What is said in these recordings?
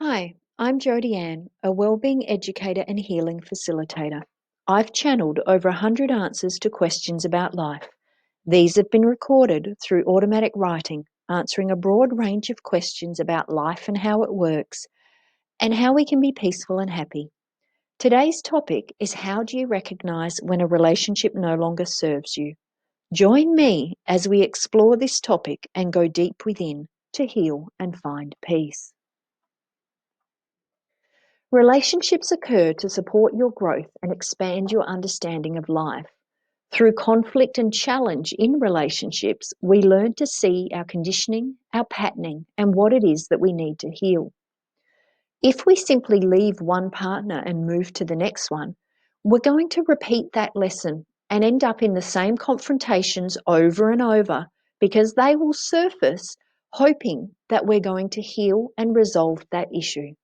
Hi, I'm Jodi-Anne, a wellbeing educator and healing facilitator. I've channeled over 100 answers to questions about life. These have been recorded through automatic writing, answering a broad range of questions about life and how it works, and how we can be peaceful and happy. Today's topic is, how do you recognize when a relationship no longer serves you? Join me as we explore this topic and go deep within to heal and find peace. Relationships occur to support your growth and expand your understanding of life. Through conflict and challenge in relationships, we learn to see our conditioning, our patterning, and what it is that we need to heal. If we simply leave one partner and move to the next one, we're going to repeat that lesson and end up in the same confrontations over and over, because they will surface, hoping that we're going to heal and resolve that issue.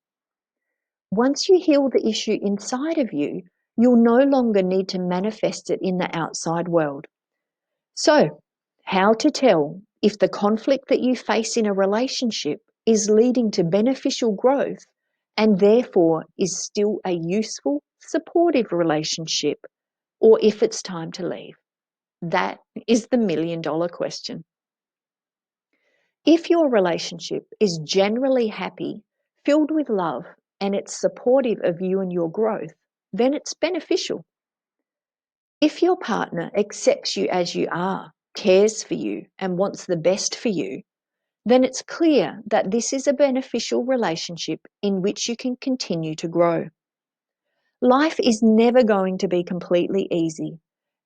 Once you heal the issue inside of you, you'll no longer need to manifest it in the outside world. So, how to tell if the conflict that you face in a relationship is leading to beneficial growth and therefore is still a useful, supportive relationship, or if it's time to leave? That is the million-dollar question. If your relationship is generally happy, filled with love, and it's supportive of you and your growth, then it's beneficial. If your partner accepts you as you are, cares for you, and wants the best for you, then it's clear that this is a beneficial relationship in which you can continue to grow. Life is never going to be completely easy,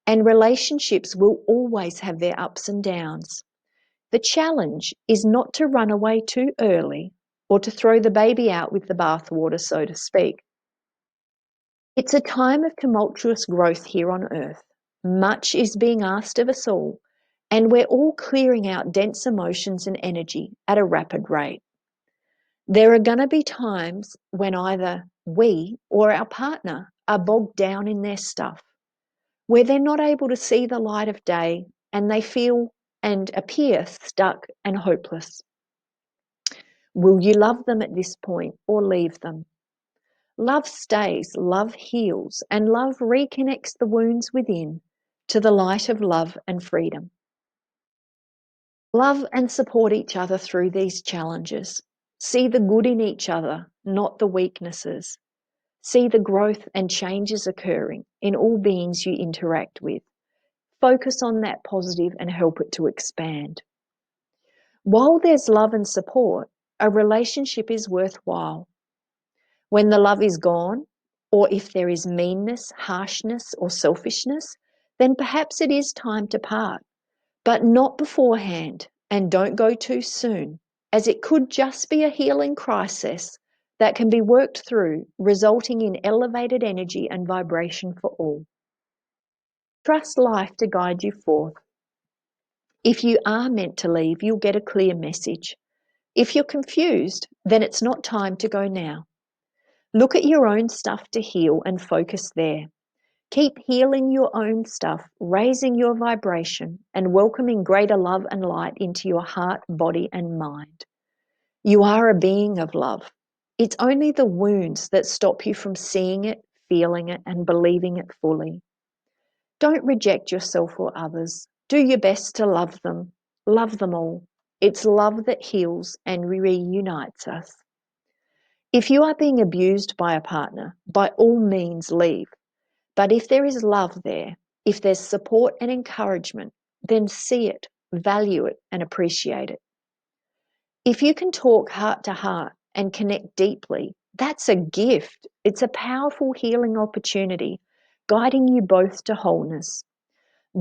and relationships will always have their ups and downs. The challenge is not to run away too early or to throw the baby out with the bathwater, so to speak. It's a time of tumultuous growth here on earth. Much is being asked of us all, and we're all clearing out dense emotions and energy at a rapid rate. There are going to be times when either we or our partner are bogged down in their stuff, where they're not able to see the light of day and they feel and appear stuck and hopeless. Will you love them at this point or leave them? Love stays, love heals, and love reconnects the wounds within to the light of love and freedom. Love and support each other through these challenges. See the good in each other, not the weaknesses. See the growth and changes occurring in all beings you interact with. Focus on that positive and help it to expand. While there's love and support, a relationship is worthwhile. When the love is gone, or if there is meanness, harshness, or selfishness, then perhaps it is time to part, but not beforehand, and don't go too soon, as it could just be a healing crisis that can be worked through, resulting in elevated energy and vibration for all. Trust life to guide you forth. If you are meant to leave, you'll get a clear message. If you're confused, then it's not time to go now. Look at your own stuff to heal and focus there. Keep healing your own stuff, raising your vibration, and welcoming greater love and light into your heart, body, and mind. You are a being of love. It's only the wounds that stop you from seeing it, feeling it, and believing it fully. Don't reject yourself or others. Do your best to love them. Love them all. It's love that heals and reunites us. If you are being abused by a partner, by all means leave. But if there is love there, if there's support and encouragement, then see it, value it, and appreciate it. If you can talk heart to heart and connect deeply, that's a gift. It's a powerful healing opportunity, guiding you both to wholeness.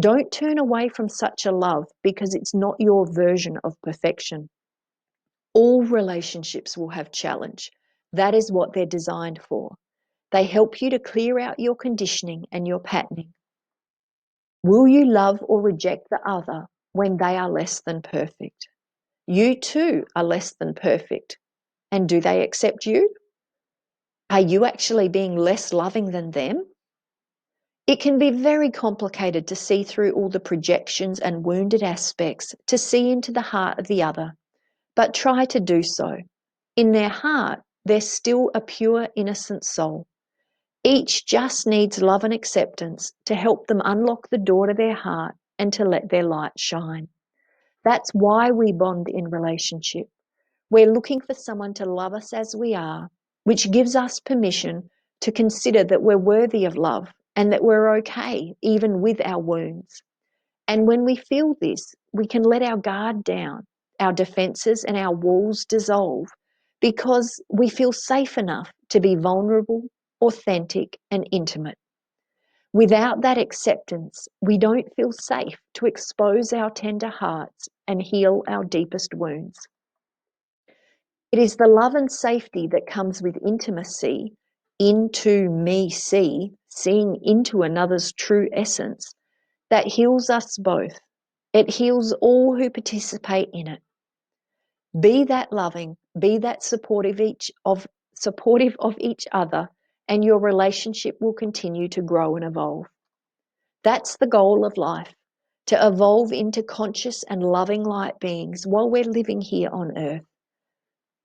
Don't turn away from such a love because it's not your version of perfection. All relationships will have challenge. That is what they're designed for. They help you to clear out your conditioning and your patterning. Will you love or reject the other when they are less than perfect? You too are less than perfect. And do they accept you? Are you actually being less loving than them? It can be very complicated to see through all the projections and wounded aspects, to see into the heart of the other, but try to do so. In their heart, They're still a pure, innocent soul. Each just needs love and acceptance to help them unlock the door to their heart and to let their light shine. That's why we bond in relationship. We're looking for someone to love us as we are, which gives us permission to consider that we're worthy of love and that we're okay, even with our wounds. And when we feel this, we can let our guard down, our defenses and our walls dissolve, because we feel safe enough to be vulnerable, authentic, and intimate. Without that acceptance, we don't feel safe to expose our tender hearts and heal our deepest wounds. It is the love and safety that comes with intimacy, into me see, seeing into another's true essence, that heals us both. It heals all who participate in it. Be that loving, be that supportive of each other, and your relationship will continue to grow and evolve. That's the goal of life, to evolve into conscious and loving light beings while we're living here on earth.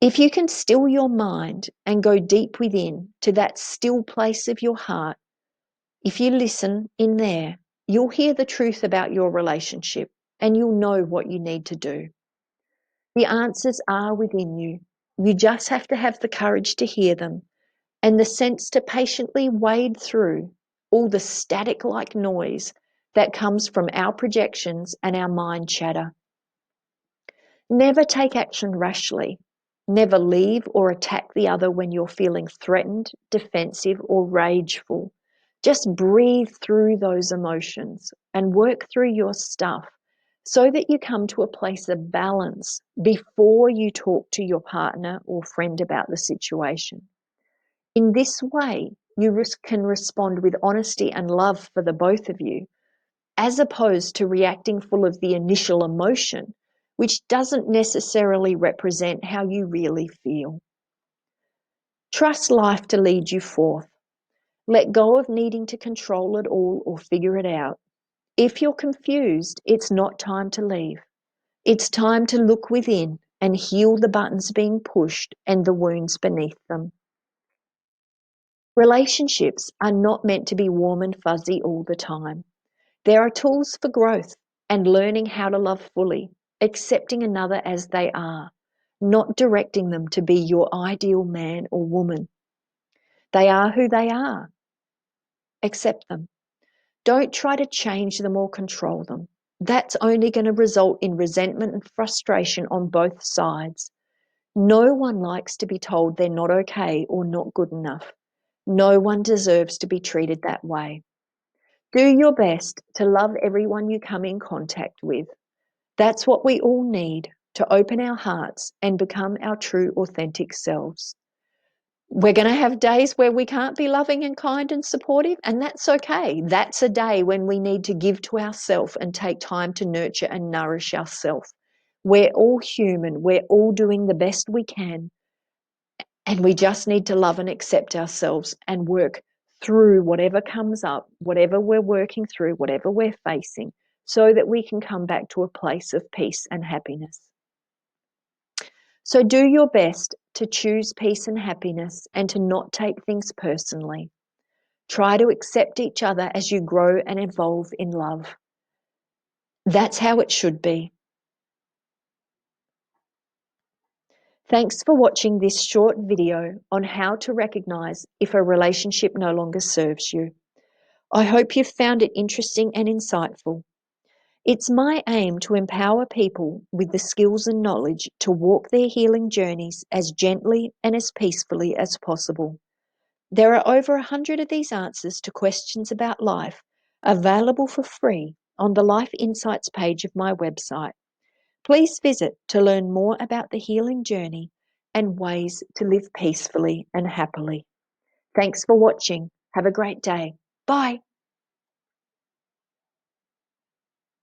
If you can still your mind and go deep within to that still place of your heart, if you listen in there, you'll hear the truth about your relationship and you'll know what you need to do. The answers are within you. You just have to have the courage to hear them and the sense to patiently wade through all the static-like noise that comes from our projections and our mind chatter. Never take action rashly. Never leave or attack the other when you're feeling threatened, defensive, or rageful. Just breathe through those emotions and work through your stuff so that you come to a place of balance before you talk to your partner or friend about the situation. In this way, you can respond with honesty and love for the both of you, as opposed to reacting full of the initial emotion, which doesn't necessarily represent how you really feel. Trust life to lead you forth. Let go of needing to control it all or figure it out. If you're confused, it's not time to leave. It's time to look within and heal the buttons being pushed and the wounds beneath them. Relationships are not meant to be warm and fuzzy all the time. There are tools for growth and learning how to love fully, accepting another as they are, not directing them to be your ideal man or woman. They are who they are. Accept them. Don't try to change them or control them. That's only going to result in resentment and frustration on both sides. No one likes to be told they're not okay or not good enough. No one deserves to be treated that way. Do your best to love everyone you come in contact with. That's what we all need to open our hearts and become our true, authentic selves. We're going to have days where we can't be loving and kind and supportive, and that's okay. That's a day when we need to give to ourselves and take time to nurture and nourish ourselves. We're all human. We're all doing the best we can, and we just need to love and accept ourselves and work through whatever comes up, whatever we're working through, whatever we're facing, so that we can come back to a place of peace and happiness. So do your best to choose peace and happiness and to not take things personally. Try to accept each other as you grow and evolve in love. That's how it should be. Thanks for watching this short video on how to recognize if a relationship no longer serves you. I hope you've found it interesting and insightful. It's my aim to empower people with the skills and knowledge to walk their healing journeys as gently and as peacefully as possible. There are over 100 of these answers to questions about life available for free on the Life Insights page of my website. Please visit to learn more about the healing journey and ways to live peacefully and happily. Thanks for watching. Have a great day. Bye.